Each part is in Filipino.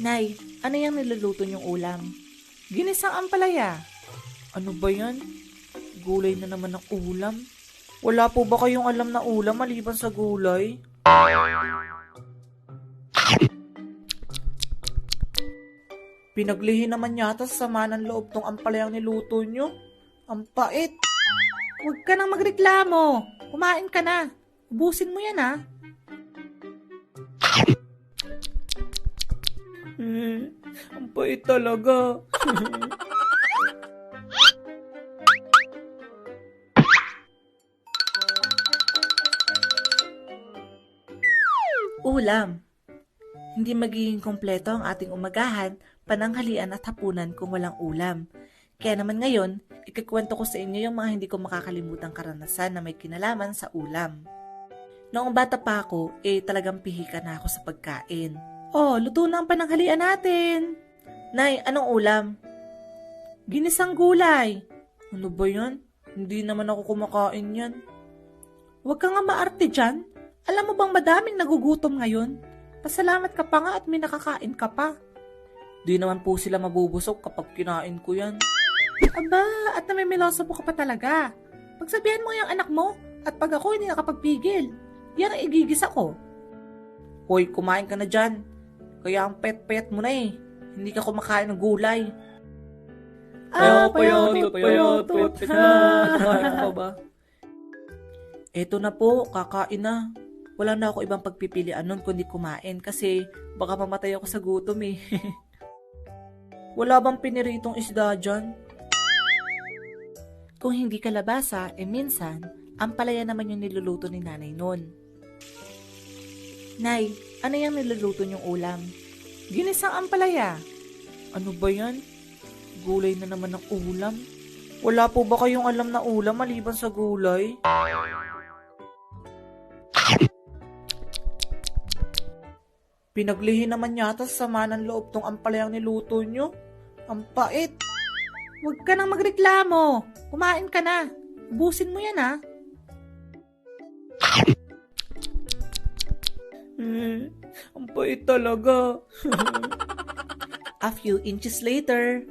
Nay, ano yung niluluto niyong ulam? Ginisang ampalaya. Ano ba yan? Gulay na naman ng ulam. Wala po ba kayong alam na ulam maliban sa gulay? Pinaglihi naman yata sa sama ng loob tong ampalayang niluto niyo. Ang pait. Huwag ka nang magreklamo. Kumain ka na. Ubusin mo yan, ha? Ang pait talaga. Ulam. Hindi magiging kompleto ang ating umagahan, pananghalian at hapunan kung walang ulam. Kaya naman ngayon, ikikwento ko sa inyo yung mga hindi ko makakalimutang karanasan na may kinalaman sa ulam. Noong bata pa ako, talagang pihika na ako sa pagkain. Oh, luto na ang pananghalian natin. Nay, anong ulam? Ginisang gulay. Ano ba yan? Hindi naman ako kumakain yan. Huwag ka nga maarte dyan. Alam mo bang madaming nagugutom ngayon? Pasalamat ka pa nga at may nakakain ka pa. Di naman po sila mabubusog kapag kinain ko yan. Aba, at namimiloso po ka pa talaga. Pagsabihan mo yung anak mo at pag ako hindi nakapagpigil, yan ang igigisa ko. Hoy, kumain ka na dyan. Kaya ang pet-pet mo na eh. Hindi ka kumakain ng gulay. Payot. Kumain ka pa ba? Eto na po, kakain na. Wala na ako ibang pagpipilian nun kundi kumain kasi baka mamatay ako sa gutom eh. Wala bang piniritong isda dyan? Kung hindi kalabasa, minsan, ampalaya naman yung niluluto ni nanay nun. Nay, ano yung niluluto niyong ulam? Ginisang ampalaya. Ano ba yan? Gulay na naman ng ulam? Wala po ba kayong alam na ulam maliban sa gulay? Pinaglihi naman yata sa sama ng loob tong ampalayang niluto nyo. Ang pait. Huwag ka nang magreklamo. Kumain ka na. Ubusin mo yan, ha? Ang pait talaga. A few inches later.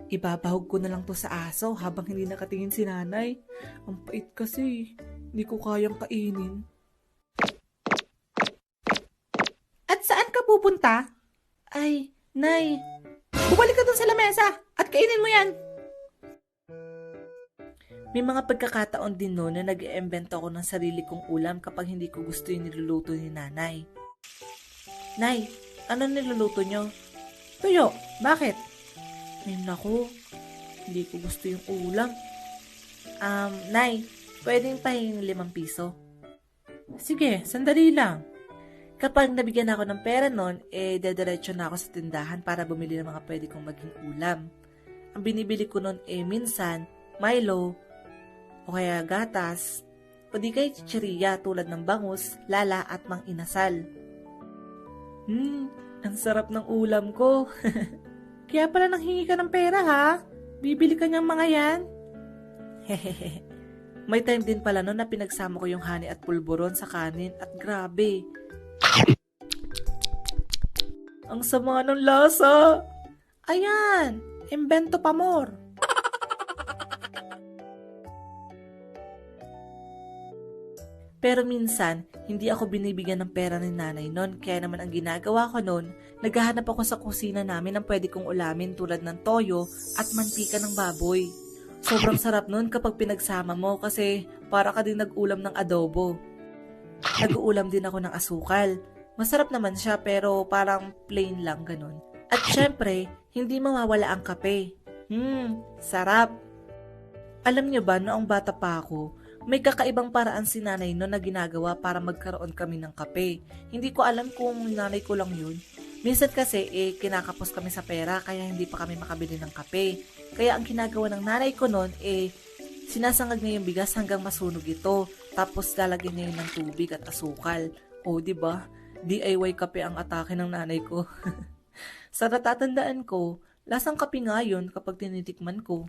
Ibabahog ko na lang to sa aso habang hindi nakatingin si nanay. Ang pait kasi. Hindi ko kayang kainin. At saan ka pupunta? Ay, Nay. Bumalik ka dun sa lamesa at kainin mo yan. May mga pagkakataon din noon na nag-iimbento ako ng sarili kong ulam kapag hindi ko gusto yung niluluto ni nanay. Nay, ano niluluto nyo? Tuyo, bakit? Ay naku, hindi ko gusto yung ulam. Nay, pwedeng pahingin 5 piso? Sige, sandali lang. Kapag nabigyan ako ng pera nun, dediretso na ako sa tindahan para bumili ng mga pwede kong maging ulam. Ang binibili ko nun minsan, Milo, o kaya gatas, o di kay chichirya tulad ng bangus, lala at mang inasal. Ang sarap ng ulam ko. Kaya pala nanghingi ka ng pera ha? Bibili ka niyang mga yan? Hehehe. May time din pala nun na pinagsama ko yung honey at pulburon sa kanin at grabe. Ang sama ng lasa. Ayan, imbento pa more. Pero minsan, hindi ako binibigyan ng pera ni nanay nun, kaya naman ang ginagawa ko nun, naghahanap ako sa kusina namin ng pwede kong ulamin tulad ng toyo at mantika ng baboy. Sobrang sarap nun kapag pinagsama mo kasi para ka din nag-ulam ng adobo. Nag-uulam din ako ng asukal. Masarap naman siya pero parang plain lang ganun. At syempre, hindi mawawala ang kape. Sarap. Alam niyo ba, noong bata pa ako, may kakaibang paraan si nanay no na ginagawa para magkaroon kami ng kape. Hindi ko alam kung nanay ko lang yun. Minsan kasi kinakapos kami sa pera kaya hindi pa kami makabili ng kape. Kaya ang ginagawa ng nanay ko noon sinasangag niya yung bigas hanggang masunog ito. Tapos lalagyan niya yun ng tubig at asukal. O, diba? DIY kape ang atake ng nanay ko. Sa natatandaan ko, lasang kape nga yun kapag tinitikman ko.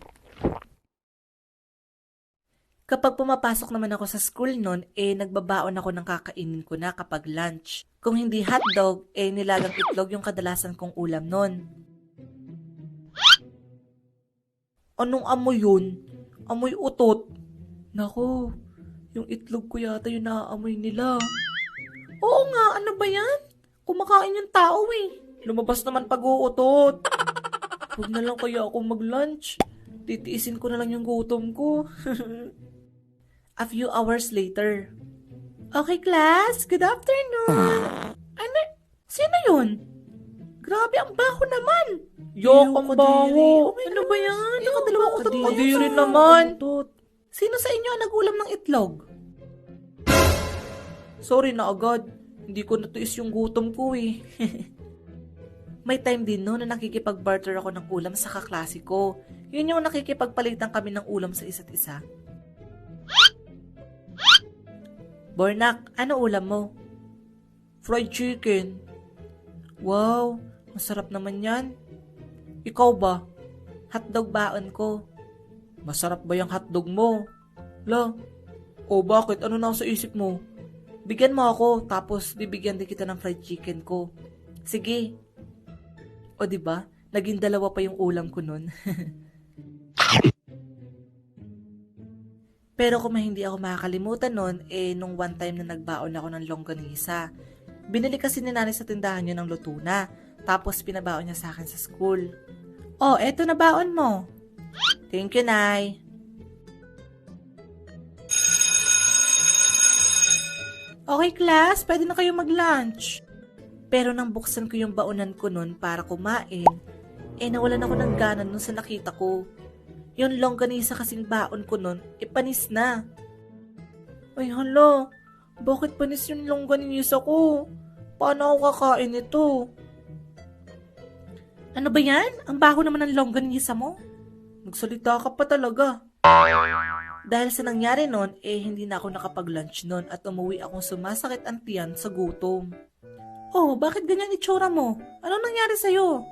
Kapag pumapasok naman ako sa school nun, nagbabaon ako ng kakainin ko na kapag lunch. Kung hindi hotdog, nilagang itlog yung kadalasan kong ulam nun. Anong amoy yun? Amoy utot. Naku, yung itlog ko yata yung naaamoy nila. Oo nga, ano ba yan? Kumakain yung tao Lumabas naman pag-uutot. Huwag na lang kaya ako mag-lunch. Titiisin ko na lang yung gutom ko. A few hours later. Okay, class. Good afternoon. Ano? Sino yun? Grabe, ang baho naman. Yok, ang baho. Ano ba yan? Nakadalawa utot pa yun. Kadiri naman. Sino sa inyo ang nag-ulam ng itlog? Sorry na agad. Hindi ko natiis yung gutom ko May time din na nakikipag-barter ako ng ulam sa kaklase ko. Yun yung nakikipagpalitan kami ng ulam sa isa't isa. Bornak, ano ulam mo? Fried chicken. Wow, masarap naman yan. Ikaw ba? Hotdog baon ko. Masarap ba yung hotdog mo? La, bakit? Ano na sa isip mo? Bigyan mo ako, tapos bibigyan din kita ng fried chicken ko. Sige. O diba, naging dalawa pa yung ulam ko nun. Pero kung hindi ako makakalimutan nun, nung one time na nagbaon ako ng longganisa. Binili kasi ni nanay sa tindahan yun ng luto na, tapos pinabaon niya sa akin sa school. Oh, eto na baon mo. Thank you, Nay. Okay, class, pwede na kayo mag-lunch. Pero nang buksan ko yung baonan ko nun para kumain, nawalan ako ng gana nun sa nakita ko. Yung longganisa kasing baon ko nun, panis na. Ay hala, bakit panis yung longganisa ko? Paano ako kakain ito? Ano ba yan? Ang baho naman ng longganisa mo? Nagsalita ka pa talaga. Dahil sa nangyari nun, hindi na ako nakapag-lunch nun at umuwi akong sumasakit ang tiyan sa gutom. Oh, bakit ganyan itsura mo? Anong nangyari sa'yo?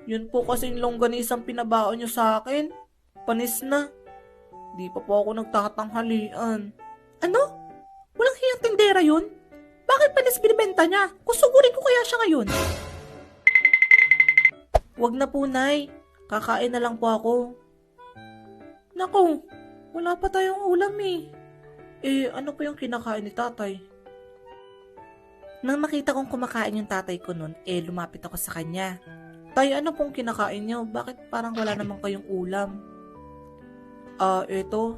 Yun po kasi yung longganisang pinabaon nyo sa akin. Panis na. Di pa po ako nagtatanghalian. Ano? Walang hiyang tindera yun? Bakit panis binibenta niya? Kusugurin ko kaya siya ngayon. Wag na po, Nay. Kakain na lang po ako. Naku, wala pa tayong ulam ano pa yung kinakain ni tatay? Nang makita kong kumakain yung tatay ko nun, lumapit ako sa kanya. Tay, ano pong kinakain niyo? Bakit parang wala naman kayong ulam? Eto,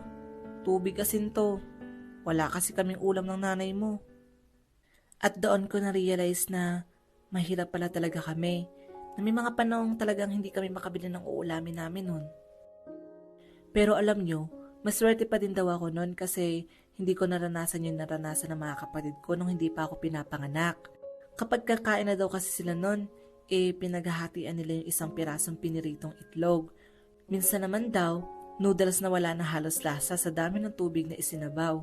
tubig asin to. Wala kasi kaming ulam ng nanay mo. At doon ko na-realize na mahirap pala talaga kami. Na may mga panahong talagang hindi kami makabili ng uulamin namin nun. Pero alam nyo, maswerte pa din daw ako nun kasi hindi ko naranasan yung naranasan ng mga kapatid ko nung hindi pa ako pinapanganak. Kapag kakain na daw kasi sila nun, pinaghahatian nila yung isang pirasong piniritong itlog. Minsan naman daw, noodles na wala na halos lasa sa dami ng tubig na isinabaw.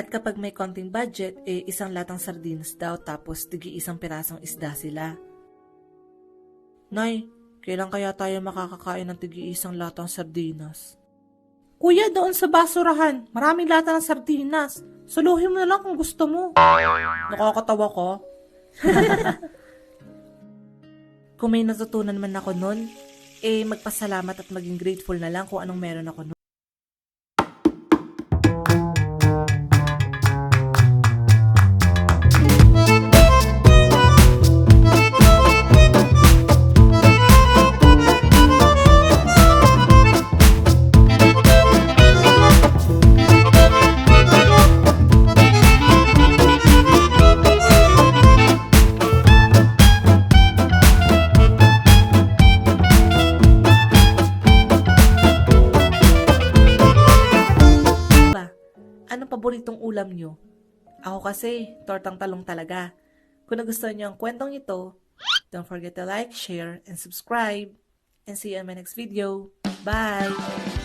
At kapag may konting budget, isang latang sardinas daw tapos tigi-isang pirasong isda sila. Nay, kailan kaya tayo makakakain ng tigi-isang latang sardinas? Kuya, doon sa basurahan, maraming lata ng sardinas. Suluhin mo na lang kung gusto mo. Nakakatawa ko. Kung may natutunan man ako nun, magpasalamat at maging grateful na lang kung anong meron ako nun. Anong paboritong ulam nyo? Ako kasi, tortang talong talaga. Kung nagustuhan nyo ang kwentong ito, don't forget to like, share, and subscribe. And see you in my next video. Bye!